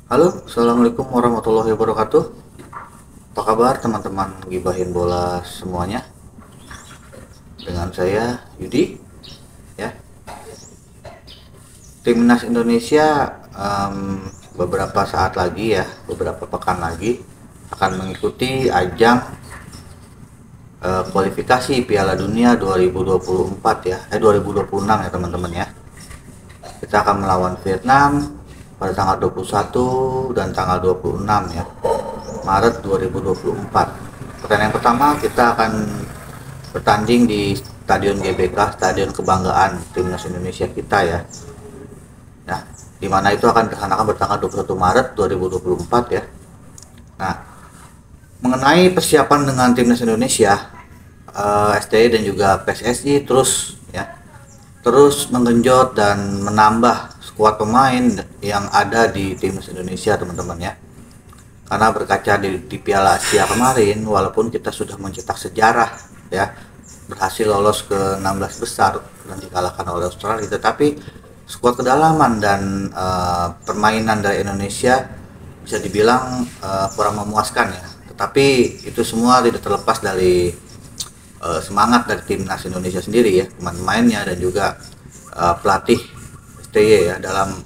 Halo, assalamualaikum warahmatullahi wabarakatuh. Apa kabar teman-teman gibahin bola semuanya? Dengan saya Yudi, ya. Timnas Indonesia beberapa saat lagi ya, beberapa pekan lagi akan mengikuti ajang kualifikasi Piala Dunia 2024 ya, 2026 ya teman-teman ya. Kita akan melawan Vietnam pada tanggal 21 dan tanggal 26 ya, Maret 2024. Pertandingan pertama kita akan bertanding di Stadion GBK, Stadion Kebanggaan Timnas Indonesia kita ya. Nah, di mana itu akan dilaksanakan bertanggal 21 Maret 2024 ya. Nah, mengenai persiapan dengan Timnas Indonesia, STI dan juga PSSI terus menggenjot dan menambah skuad pemain yang ada di Timnas Indonesia teman-teman ya. Karena berkaca di Piala Asia kemarin, walaupun kita sudah mencetak sejarah ya, berhasil lolos ke 16 besar dan dikalahkan oleh Australia, tetapi skuad kedalaman dan permainan dari Indonesia bisa dibilang kurang memuaskan ya. Tetapi itu semua tidak terlepas dari semangat dari timnas Indonesia sendiri ya, pemain-pemainnya dan juga pelatih STY ya, dalam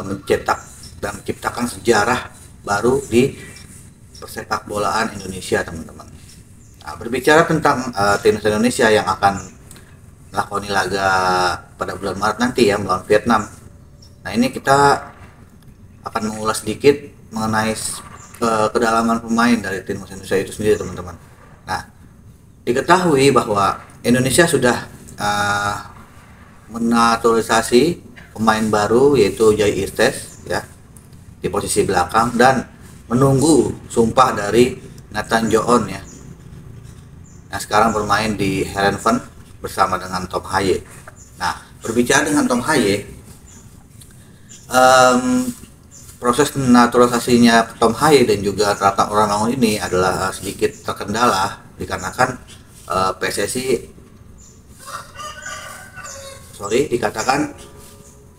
mencetak dan menciptakan sejarah baru di persepak bolaan Indonesia teman-teman. Nah, berbicara tentang timnas Indonesia yang akan melakoni laga pada bulan Maret nanti ya melawan Vietnam. Nah, ini kita akan mengulas sedikit mengenai kedalaman pemain dari timnas Indonesia itu sendiri teman-teman. Nah, diketahui bahwa Indonesia sudah menaturalisasi pemain baru yaitu Jai Istes ya di posisi belakang dan menunggu sumpah dari Nathan Joon ya. Nah, sekarang bermain di Heerenveen bersama dengan Tom Haye. Nah, berbicara dengan Tom Haye, proses naturalisasinya Tom Haye dan juga Ratna Oramangun ini adalah sedikit terkendala dikarenakan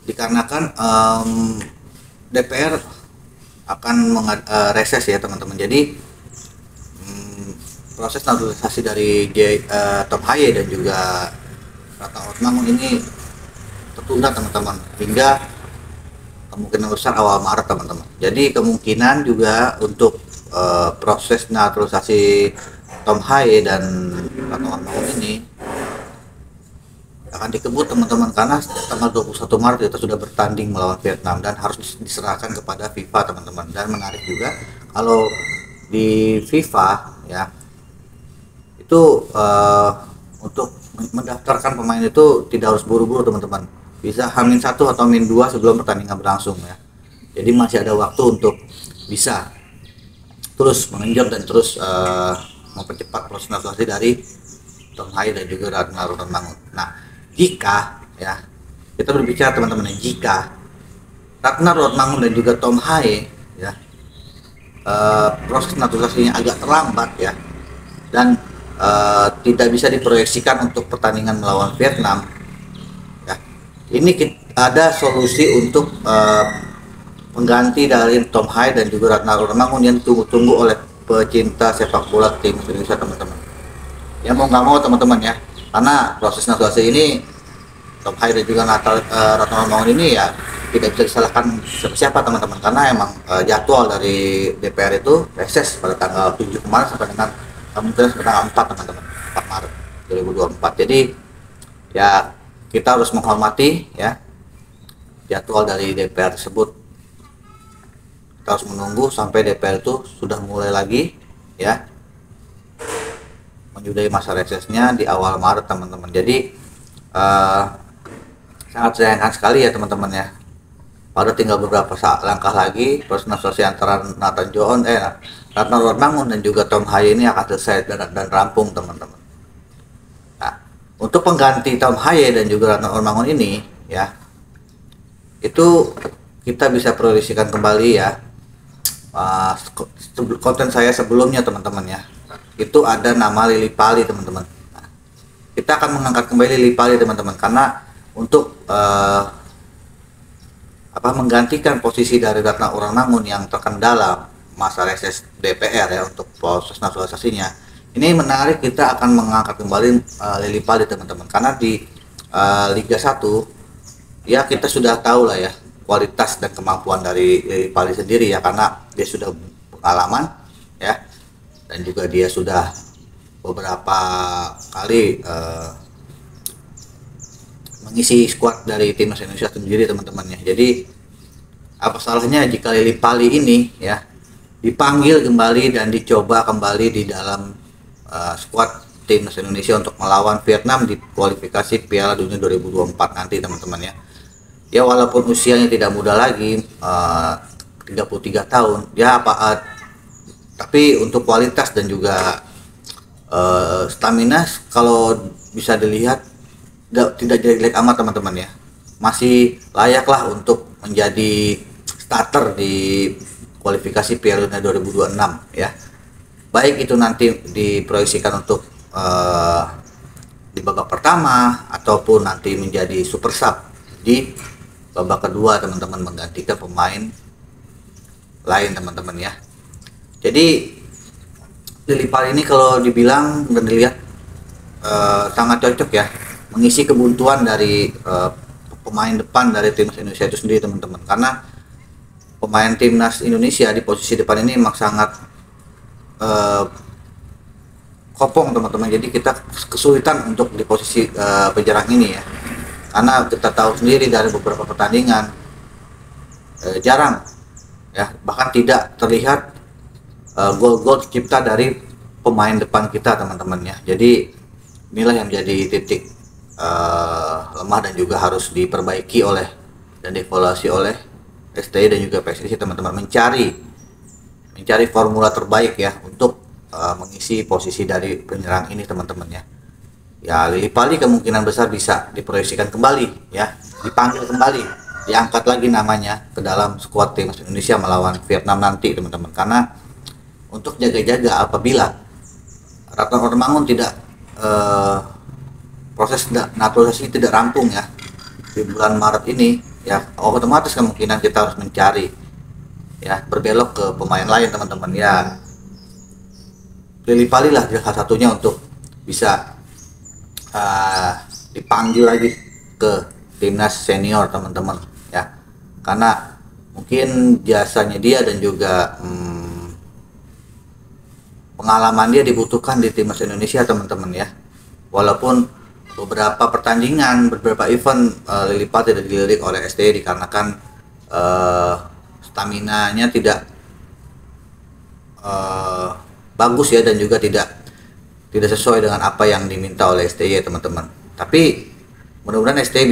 dikarenakan DPR akan reses ya teman-teman. Jadi proses naturalisasi dari Tom Haye dan juga Ratna Oramangun ini tertunda teman-teman hingga kemungkinan besar awal Maret teman-teman. Jadi kemungkinan juga untuk proses naturalisasi Tom Haye dan Ratna Oramangun ini akan dikebut teman-teman karena tanggal 21 Maret kita sudah bertanding melawan Vietnam dan harus diserahkan kepada FIFA teman-teman. Dan menarik juga kalau di FIFA ya itu untuk mendaftarkan pemain itu tidak harus buru-buru teman-teman, bisa H-1 atau -2 sebelum pertandingan berlangsung ya. Jadi masih ada waktu untuk bisa terus mengenjot dan terus mempercepat proses naturalisasi dari Tom Haye dan juga Ratna Oramangun. Nah, jika ya kita berbicara teman-teman, jika Ratna Oramangun dan juga Tom Haye ya proses naturalisasinya agak terlambat ya dan tidak bisa diproyeksikan untuk pertandingan melawan Vietnam ya, ini ada solusi untuk pengganti dari Tom Haye dan juga Ratna Oramangun yang ditunggu-tunggu oleh pecinta sepak bola tim Indonesia teman-teman. Ya mau nggak mau teman-teman ya, karena proses naturalisasi ini Tom Haye dan juga Ratna Oramangun ini ya tidak bisa disalahkan siapa teman-teman, karena emang jadwal dari DPR itu reses pada tanggal 7 kemarin sampai dengan kemungkinan sampai tanggal 4 teman-teman, 4 Maret 2024. Jadi ya kita harus menghormati ya jadwal dari DPR tersebut. Kita harus menunggu sampai DPR itu sudah mulai lagi ya menyudahi masa resesnya di awal Maret teman-teman. Jadi sangat sayangkan sekali ya teman-teman ya, pada tinggal beberapa langkah lagi proses naturalisasi antara Ratna Oramangun dan juga Tom Haye ini akan selesai dan rampung teman-teman. Nah, untuk pengganti Tom Haye dan juga Ratna Oramangun ini ya, itu kita bisa proyeksikan kembali ya konten saya sebelumnya teman-teman ya, itu ada nama Lily Pali teman-teman. Nah, kita akan mengangkat kembali Lily Pali teman-teman, karena untuk menggantikan posisi dari Ratna Uranangun yang terkendala masa reses DPR ya untuk proses naturalisasinya. Ini menarik, kita akan mengangkat kembali Lily Pali teman-teman, karena di Liga 1 ya kita sudah tahu lah ya kualitas dan kemampuan dari Lily Pali sendiri ya, karena dia sudah pengalaman ya, dan juga dia sudah beberapa kali mengisi skuad dari timnas Indonesia sendiri teman-teman ya. Jadi apa salahnya jika Lily Pali ini ya dipanggil kembali dan dicoba kembali di dalam skuad timnas Indonesia untuk melawan Vietnam di kualifikasi Piala Dunia 2024 nanti teman-teman ya. Ya walaupun usianya tidak muda lagi, 33 tahun ya, tapi untuk kualitas dan juga stamina kalau bisa dilihat tidak jelek amat teman-teman ya, masih layak lah untuk menjadi starter di kualifikasi Piala Dunia 2026 ya, baik itu nanti diproyeksikan untuk di babak pertama ataupun nanti menjadi super sub di babak kedua teman-teman, menggantikan pemain lain teman-teman ya. Jadi Lily Pali ini kalau dibilang dan dilihat sangat cocok ya mengisi kebuntuan dari pemain depan dari timnas Indonesia itu sendiri teman-teman, karena pemain timnas Indonesia di posisi depan ini memang sangat kopong teman-teman. Jadi kita kesulitan untuk di posisi penyerang ini ya, karena kita tahu sendiri dari beberapa pertandingan jarang ya, bahkan tidak terlihat gol-gol tercipta dari pemain depan kita teman-teman ya. Jadi inilah yang menjadi titik lemah dan juga harus diperbaiki oleh dan dievaluasi oleh STI dan juga PSSI teman-teman, mencari formula terbaik ya untuk mengisi posisi dari penyerang ini teman-teman ya. Ya Lily Pali kemungkinan besar bisa diproyeksikan kembali ya, dipanggil kembali, diangkat lagi namanya ke dalam skuad timnas Indonesia melawan Vietnam nanti teman-teman, karena untuk jaga-jaga apabila Ratna Uranangun tidak proses naturalisasi tidak rampung ya di bulan Maret ini ya, otomatis kemungkinan kita harus mencari ya, berbelok ke pemain lain teman-teman ya. Lily Pali lah salah satunya untuk bisa dipanggil lagi ke timnas senior teman-teman ya, karena mungkin jasanya dia dan juga pengalaman dia dibutuhkan di timnas Indonesia teman-teman ya. Walaupun beberapa pertandingan, beberapa event Lily Pali tidak dilirik oleh STI dikarenakan staminanya tidak bagus ya, dan juga tidak sesuai dengan apa yang diminta oleh STI ya teman-teman. Tapi mudah-mudahan STI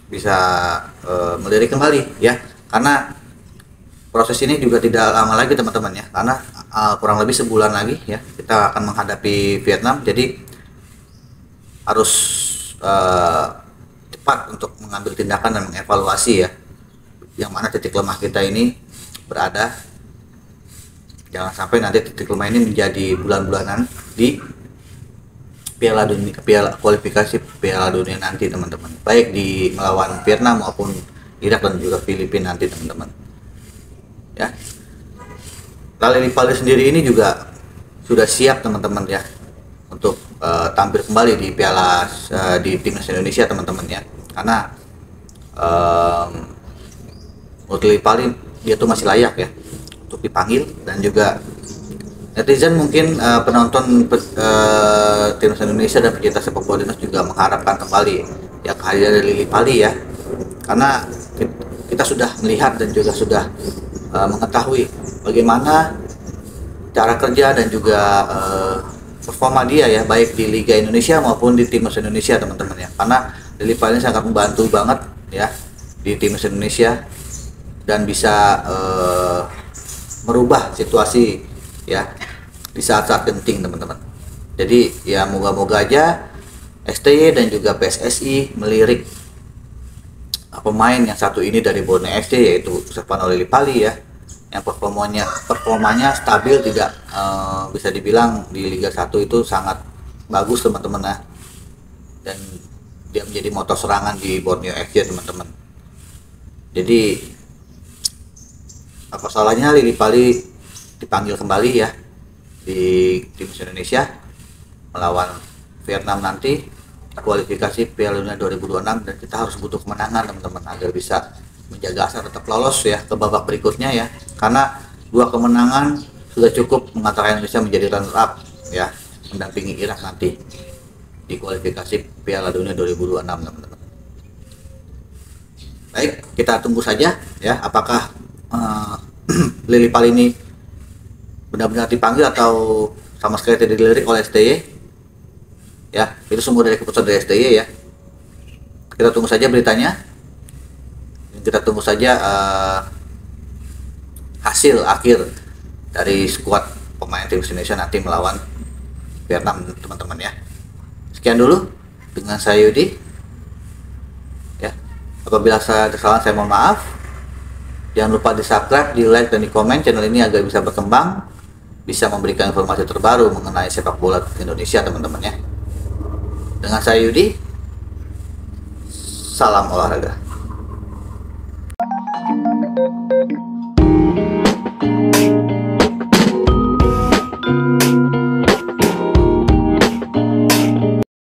bisa melirik kembali ya, karena proses ini juga tidak lama lagi teman-teman ya, karena kurang lebih sebulan lagi ya kita akan menghadapi Vietnam. Jadi harus cepat untuk mengambil tindakan dan mengevaluasi ya, yang mana titik lemah kita ini berada. Jangan sampai nanti titik lemah ini menjadi bulan-bulanan di kualifikasi Piala Dunia nanti teman-teman, baik di melawan Vietnam maupun Irak dan juga Filipina nanti teman-teman ya. Lily Pali sendiri ini juga sudah siap teman-teman ya untuk tampil kembali di di timnas Indonesia teman-teman ya, karena menurut Lily Pali dia tuh masih layak ya untuk dipanggil, dan juga netizen mungkin penonton timnas Indonesia dan pecinta sepak bola timnas juga mengharapkan kembali ya kehadiran Lily Pali ya, karena kita sudah melihat dan juga sudah mengetahui bagaimana cara kerja dan juga performa dia ya, baik di Liga Indonesia maupun di timnas Indonesia teman-teman ya, karena Lily Pali sangat membantu banget ya di timnas Indonesia dan bisa merubah situasi ya di saat-saat genting teman-teman. Jadi ya moga-moga aja STY dan juga PSSI melirik pemain yang satu ini dari Borneo FC, yaitu Stefano Lily Pali ya, yang performanya stabil, tidak bisa dibilang di Liga 1 itu sangat bagus teman-teman ya, dan dia menjadi motor serangan di Borneo FC teman-teman. Jadi apa salahnya Lili Pali dipanggil kembali ya di timnas Indonesia melawan Vietnam nanti kualifikasi Piala Dunia 2026, dan kita harus butuh kemenangan teman-teman agar bisa menjaga asa tetap lolos ya ke babak berikutnya ya, karena 2 kemenangan sudah cukup mengantarkan Indonesia menjadi runner up ya, mendampingi Irak nanti di kualifikasi Piala Dunia 2026 teman-teman. Baik, kita tunggu saja ya apakah Lili Pali ini benar-benar dipanggil atau sama sekali tidak dilirik oleh STY ya. Itu semua dari keputusan dari STY ya. Kita tunggu saja beritanya, kita tunggu saja hasil akhir dari skuad pemain tim Indonesia nanti melawan Vietnam teman-teman ya. Sekian dulu dengan saya Yudi ya. Apabila saya ada kesalahan saya mohon maaf. Jangan lupa di subscribe, di like, dan di komen channel ini agar bisa berkembang, bisa memberikan informasi terbaru mengenai sepak bola Indonesia teman-teman ya. Dengan saya Yudi, salam olahraga.